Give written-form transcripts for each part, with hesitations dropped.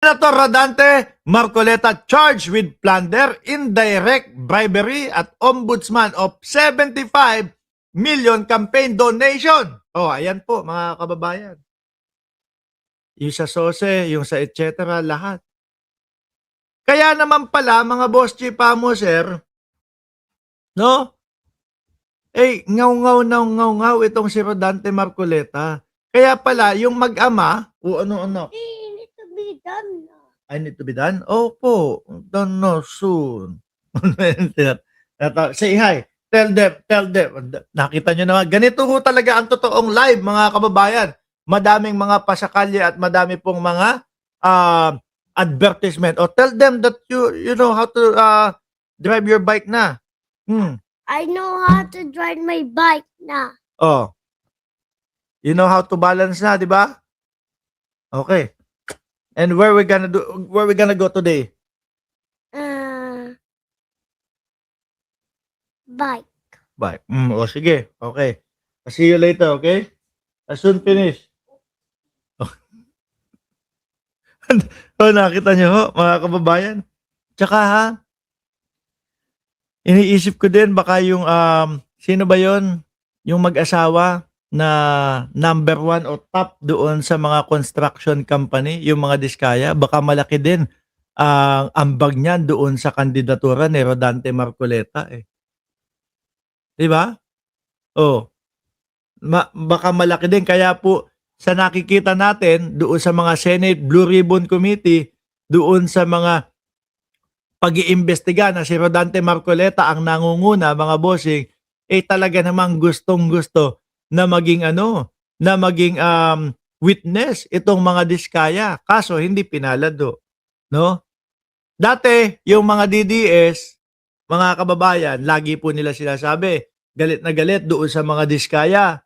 Senator Rodante Marcoleta charged with plunder, indirect bribery at ombudsman of 75 million campaign donation. Oh, ayan po mga kababayan. Yung sa SOSE, yung sa etc. lahat. Kaya naman pala mga boss chief mo, sir, no? Ngaw-ngaw itong si Rodante Marcoleta. Kaya pala, yung mag-ama, o ano? It needs to be done now. I need to be done? Opo, done no soon. Say hi. Tell them. Nakita nyo naman, ganito ho talaga ang totoong live, mga kababayan. Madaming mga pasakalye at madami pong mga advertisement. O tell them that you know how to drive your bike na. I know how to drive my bike now. Oh. You know how to balance na, di ba? Okay. And where we gonna go today? Bike. Bye. O sige. Okay. I'll see you later, okay? I soon finish. Nakita nyo ho, mga kababayan. Tsaka ha, iniisip ko din baka yung, sino ba yon? Yung mag-asawa na number 1 o top doon sa mga construction company, yung mga diskaya, baka malaki din ang ambag niyan doon sa kandidatura ni Rodante Marcoleta eh. 'Di ba? Oh. Baka malaki din kaya po sa nakikita natin doon sa mga Senate Blue Ribbon Committee, doon sa mga pag-iimbestiga na si Rodante Marcoleta ang nangunguna, mga bossing, talaga namang gustong-gusto na maging witness itong mga diskaya. Kaso hindi pinalado, no? Dati yung mga DDS, mga kababayan, lagi po nila sinasabi, galit na galit doon sa mga diskaya.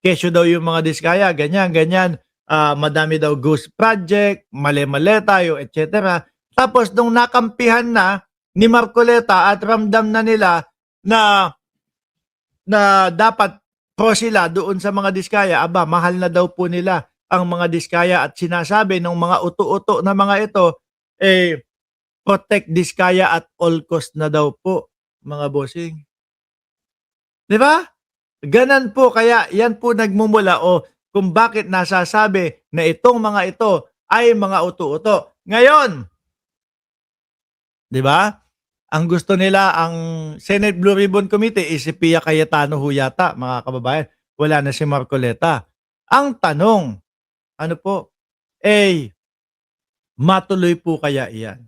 Kesyo daw yung mga diskaya, ganyan, madami daw ghost project, mali-mali tayo, etc. Tapos nung nakampihan na ni Marcoleta at ramdam na nila na dapat pro sila doon sa mga diskaya, mahal na daw po nila ang mga diskaya at sinasabi ng mga uto-uto na mga ito, protect diskaya at all cost na daw po, mga bossing. Di ba? Ganan po, kaya yan po nagmumula kung bakit nasasabi na itong mga ito ay mga uto-uto. Ngayon, di ba? Ang gusto nila, ang Senate Blue Ribbon Committee is si Pia Cayetano huyata, mga kababayan. Wala na si Marcoleta. Ang tanong, ano po? Matuloy po kaya iyan?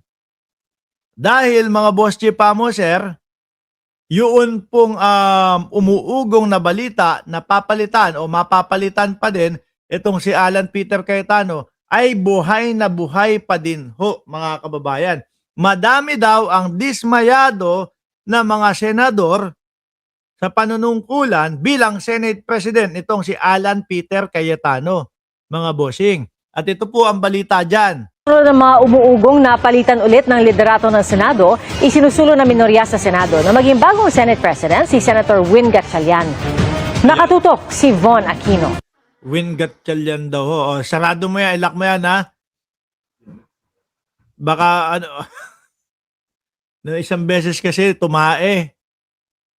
Dahil mga boss chief mo, sir, yun pong umuugong na balita na papalitan o mapapalitan pa din itong si Alan Peter Cayetano ay buhay na buhay pa din ho, mga kababayan. Madami daw ang dismayado na mga senador sa panunungkulan bilang Senate President itong si Alan Peter Cayetano, mga bossing. At ito po ang balita dyan. Ng mga umuugong na palitan ulit ng liderato ng Senado, isinusulo na minorya sa Senado na maging bagong Senate President si Senator Win Gatchalian. Nakatutok si Von Aquino. Win Gatchalian daw ho. Sarado mo yan, ilak mo yan ha. Baka no, isang beses kasi tumae.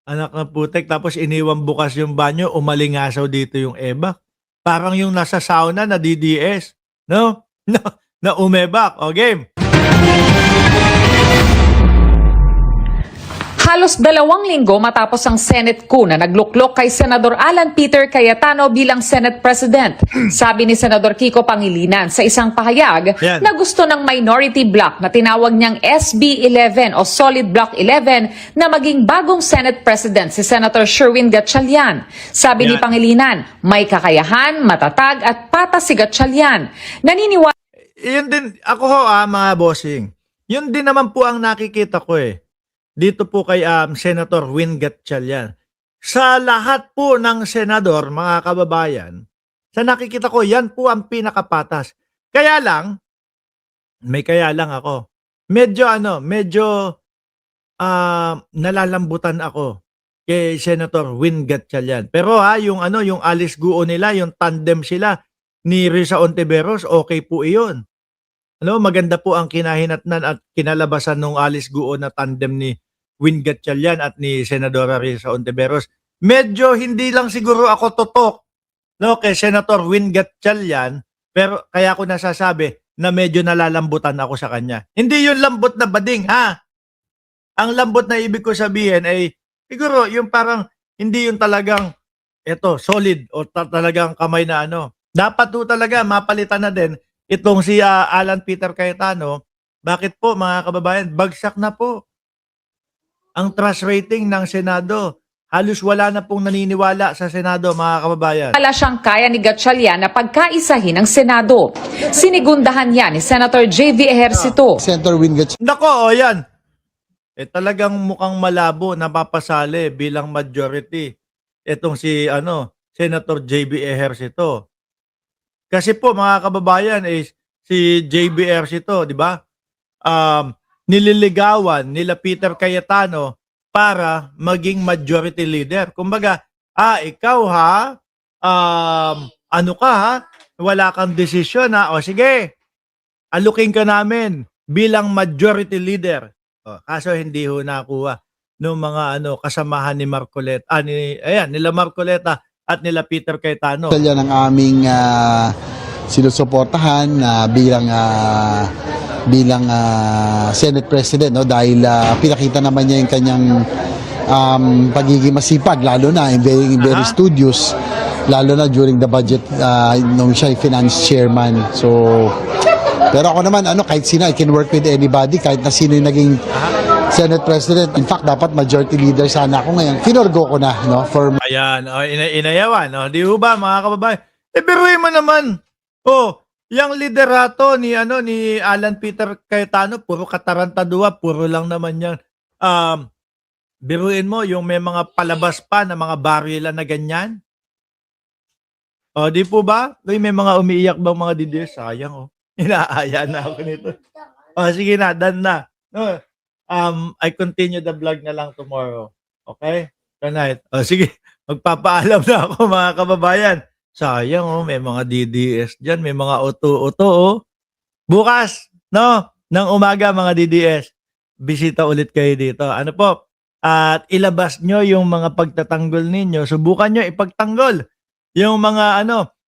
Anak na putek, tapos iniwan bukas yung banyo, umalingasaw dito yung Eva. Parang yung nasa sauna na DDS. No? Na umebak. O, game. Halos 2 linggo matapos ang Senate coup na nagluklok kay Senador Alan Peter Cayetano bilang Senate President. Sabi ni Senador Kiko Pangilinan sa isang pahayag na gusto ng minority bloc na tinawag niyang SB 11 o Solid Bloc 11 na maging bagong Senate President si Senator Sherwin Gatchalian. Sabi ni Pangilinan, may kakayahan, matatag at patas si Gatchalian. Naniniwala. Yun din, ako ho mga bossing. Yun din naman po ang nakikita ko dito po kay Senator Win Gatchalian. Sa lahat po ng senador, mga kababayan, sa nakikita ko, yan po ang pinakapatas. Kaya lang, may kaya lang ako. Medyo nalalambutan ako kay Senator Win Gatchalian. Pero yung Alice Guo nila, yung tandem sila ni Risa Ontiveros, okay po iyon. Ano, maganda po ang kinahinatnan at kinalabasan nung Alice Guo na tandem ni Win Gatchalian at ni Senadora Risa Ontiveros. Medyo hindi lang siguro ako totok, no, kay Senator Win Gatchalian, pero kaya ko nasasabi na medyo nalalambutan ako sa kanya. Hindi yung lambot na bading, ha? Ang lambot na ibig ko sabihin ay siguro yung parang hindi yung talagang solid o talagang kamay na ano. Dapat po talaga mapalitan na din itong si Alan Peter Cayetano. Bakit po mga kababayan? Bagsak na po ang trust rating ng Senado. Halos wala na pong naniniwala sa Senado, mga kababayan. Wala siyang kaya ni Gatchalian na pagkaisahin ng Senado. Sinigundahan niya ni Senator J.V. Ejercito. Senator Win Gatchalian. Nako, yan. Talagang mukhang malabo na papasali bilang majority itong si Senator J.B. Ejercito. Kasi po mga kababayan si J.B. Ejercito, di ba? Nililigawan nila Peter Cayetano para maging majority leader. Kumbaga, ikaw ha, ano ka ha, wala kang desisyon ha, o sige, alukin ka namin bilang majority leader. Kaso hindi ho nakuha ng mga kasamahan ni Marcoleta, nila Marcoleta at nila Peter Cayetano. Yan ang aming sinusuportahan bilang Senate President, no, dahil pinakita naman niya yung kanyang pagiging masipag, lalo na very studious, lalo na during the budget nung siya ay finance chairman. So pero ako naman kahit sino, I can work with anybody, kahit na sino yung naging Senate President. In fact, dapat majority leader sana ako ngayon. Kinorgo ko na, no, for Ayan, inayawan, di ho ba mga kababayan? Biruin mo naman. Yung liderato ni Alan Peter Cayetano, puro katarantadua, puro lang naman yan. Biruin mo yung may mga palabas pa na mga barila na ganyan. Di po ba? May mga umiiyak bang mga DDS? Sayang Inaaya na ako nito. Sige na, done na. No, I continue the vlog na lang tomorrow. Okay? Tonight. Sige, magpapaalam na ako mga kababayan. Sayang may mga DDS dyan, may mga auto. Bukas, ng umaga mga DDS, bisita ulit kayo dito. Ano po? At ilabas nyo yung mga pagtatanggol ninyo. Subukan nyo ipagtanggol yung mga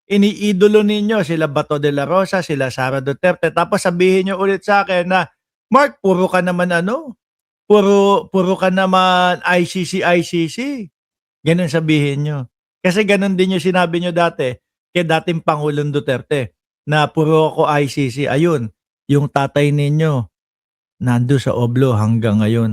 iniidolo ninyo, sila Bato de la Rosa, sila Sara Duterte. Tapos sabihin nyo ulit sa akin na, Mark, puro ka naman puro ka naman ICC. Ganun sabihin nyo. Kasi ganun din yung sinabi nyo dati kay dating Pangulong Duterte na puro ako ICC. Ayun, yung tatay ninyo nando sa Oblo hanggang ngayon.